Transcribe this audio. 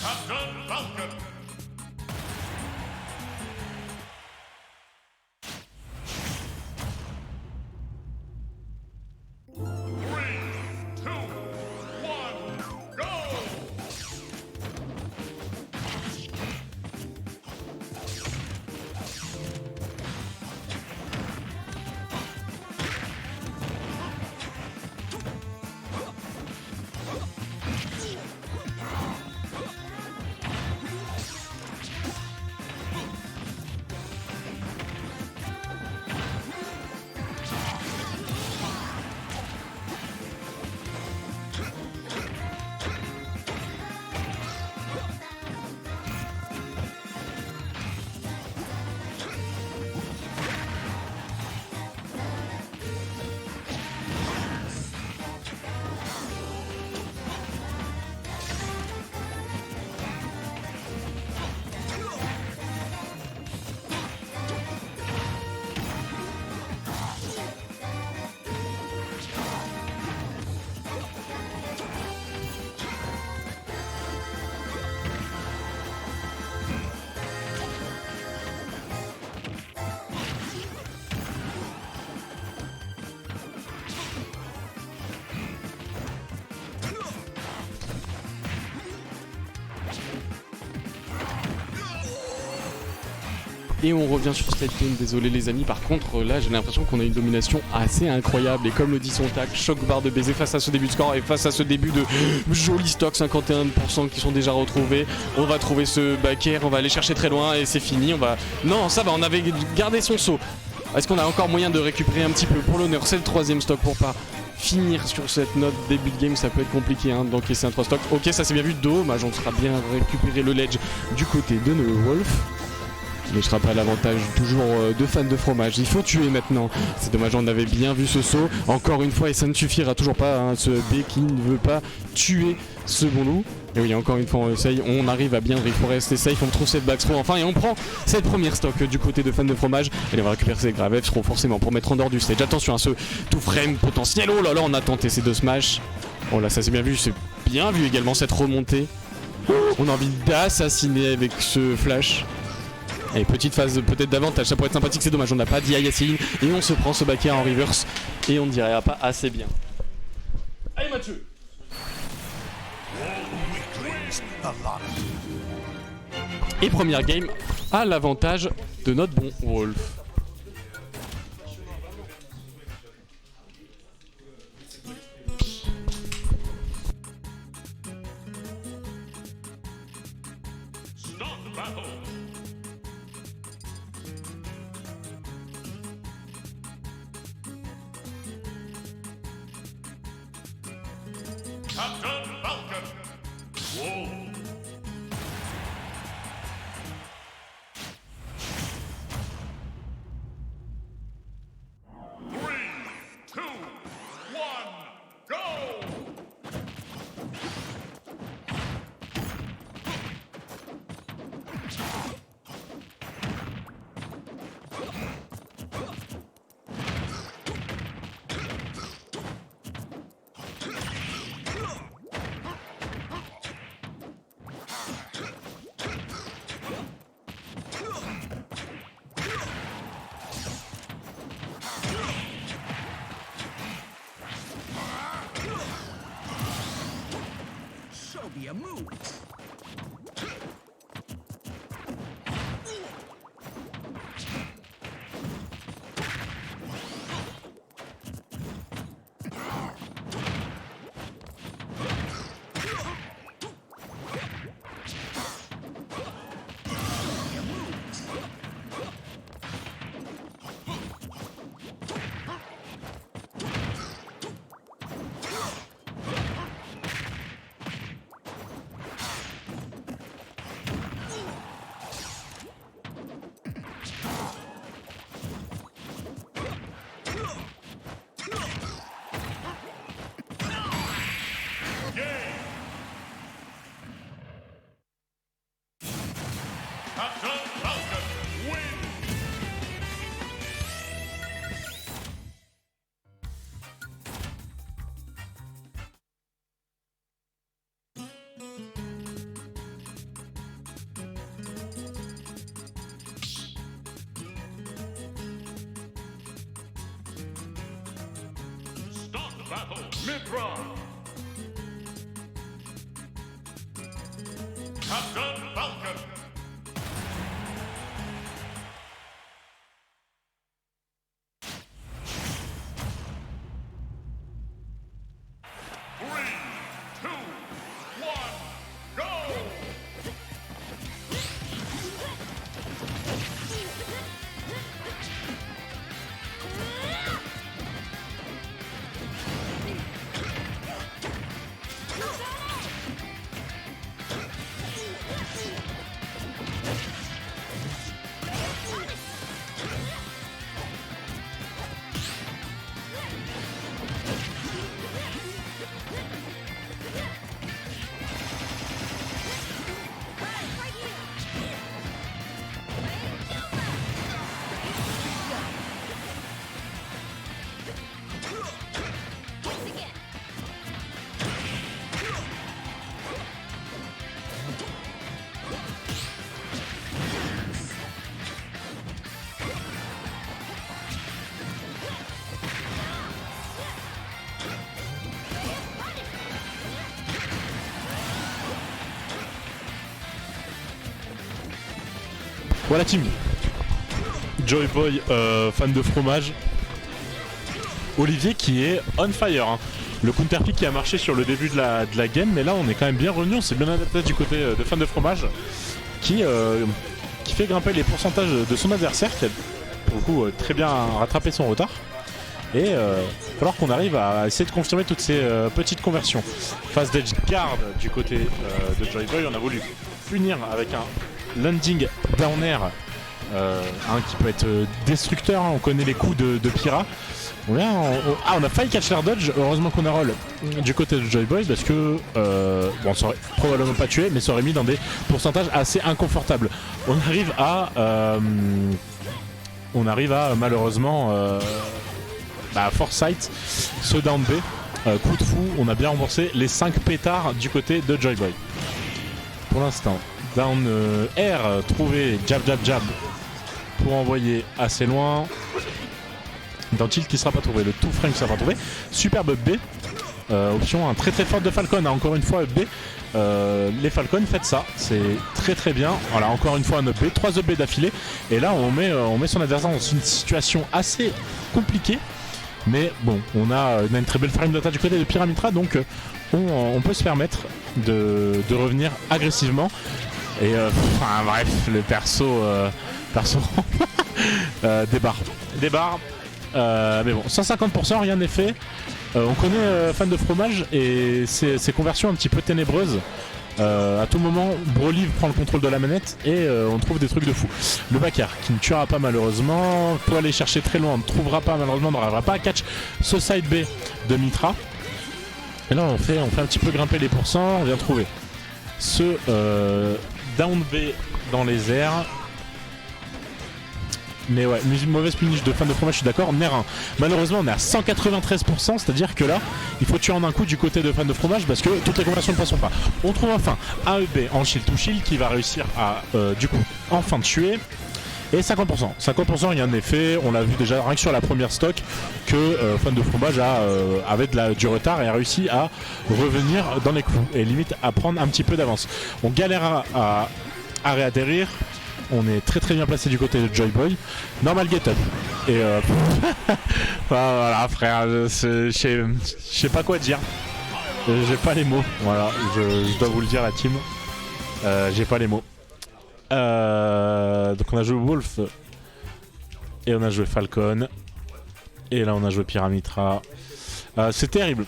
Captain Falcon. Et on revient sur cette game, désolé les amis, par contre là j'ai l'impression qu'on a une domination assez incroyable et comme le dit son tac, choc barre de baiser face à ce début de score et face à ce début de joli stock, 51% qui sont déjà retrouvés, on va trouver ce back air, on va aller chercher très loin et c'est fini, on va... Non ça va, on avait gardé son saut. Est-ce qu'on a encore moyen de récupérer un petit peu pour l'honneur? C'est le troisième stock pour pas finir sur cette note début de game, ça peut être compliqué hein, d'encaisser un 3 stock. Ok ça c'est bien vu, dommage, on sera bien récupérer le ledge du côté de No Wolf. Mais je rappelle l'avantage toujours de fans de fromage. Il faut tuer maintenant. C'est dommage, on avait bien vu ce saut. Encore une fois, et ça ne suffira toujours pas. Hein, ce B qui ne veut pas tuer ce bon loup. Et oui, encore une fois, on essaye. On arrive à bien il faut rester safe. On trouve cette backthrow enfin. Et on prend cette première stock du côté de fans de fromage. Et on va récupérer ces graves F forcément pour mettre en dehors du stage. Attention à ce tout frame potentiel. Oh là là, on a tenté ces deux smash. Oh là, ça c'est bien vu. C'est bien vu également cette remontée. On a envie d'assassiner avec ce flash. Et petite phase peut-être d'avantage, ça pourrait être sympathique, c'est dommage, on n'a pas dit à Yacine et on se prend ce back air en reverse et on ne dirait pas assez bien. Allez Mathieu. Et première game à l'avantage de notre bon Wolf. Captain Falcon. Whoa. 3, 2, 1, go! Show me a move. battle, Mithra. Captain Falcon. Three, two, one, go! Voilà team. Joy Boy, fan de fromage. Olivier qui est on fire. Hein. Le counter pick qui a marché sur le début de la game, mais là on est quand même bien revenu, on s'est bien adapté du côté de fan de fromage qui fait grimper les pourcentages de son adversaire qui a pour le coup très bien rattrapé son retard. Et il va falloir qu'on arrive à essayer de confirmer toutes ces petites conversions. Phase d'edge guard du côté de Joy Boy, on a voulu punir avec un landing down air qui peut être destructeur, hein. On connaît les coups de Pyra. On a failli catch l'air dodge, heureusement qu'on a roll du côté de Joy Boy parce que bon, ça aurait probablement pas tué, mais ça aurait mis dans des pourcentages assez inconfortables. On arrive à malheureusement Foresight, ce down B, coup de fou, on a bien remboursé les 5 pétards du côté de Joy Boy. Pour l'instant, down air trouvé, jab jab jab pour envoyer assez loin. Dans tilt qui sera pas trouvé, le two frame qui sera pas trouvé. Superbe B, option très très forte de Falcon, hein. Encore une fois up B, les Falcons faites ça, c'est très très bien. Voilà, encore une fois un up B, 3 up B d'affilée, et là on met son adversaire dans une situation assez compliquée, mais bon, on a une très belle frame d'attaque du côté de Pyramitra, donc on peut se permettre de revenir agressivement. Et bref, le perso débarre. Mais bon, 150%, rien n'est fait. On connaît fan de fromage et ses conversions un petit peu ténébreuses. À tout moment, Brolive prend le contrôle de la manette et on trouve des trucs de fou. Le backer qui ne tuera pas malheureusement, peut aller chercher très loin, ne trouvera pas malheureusement, n'arrivera pas à catch ce side B de Mitra. Et là on fait un petit peu grimper les pourcents, on vient trouver ce down B dans les airs. Mais ouais, mauvaise punish de fan de fromage, je suis d'accord. Nair 1. Malheureusement, on est à 193%, c'est-à-dire que là, il faut tuer en un coup du côté de fan de fromage parce que toutes les conversions ne passeront pas. On trouve enfin AEB en shield to shield qui va réussir à, du coup, enfin tuer. Et 50%. 50%, rien n'est fait. On l'a vu déjà rien que sur la première stock que fan de fromage avait du retard et a réussi à revenir dans les clous et limite à prendre un petit peu d'avance. On galère à réatterrir. On est très très bien placé du côté de Joy Boy. Normal get up. Et voilà frère, je sais pas quoi dire. J'ai pas les mots. Voilà, je dois vous le dire la team. J'ai pas les mots. Donc on a joué Wolf. Et on a joué Falcon. Et là on a joué Pyramitra. C'est terrible.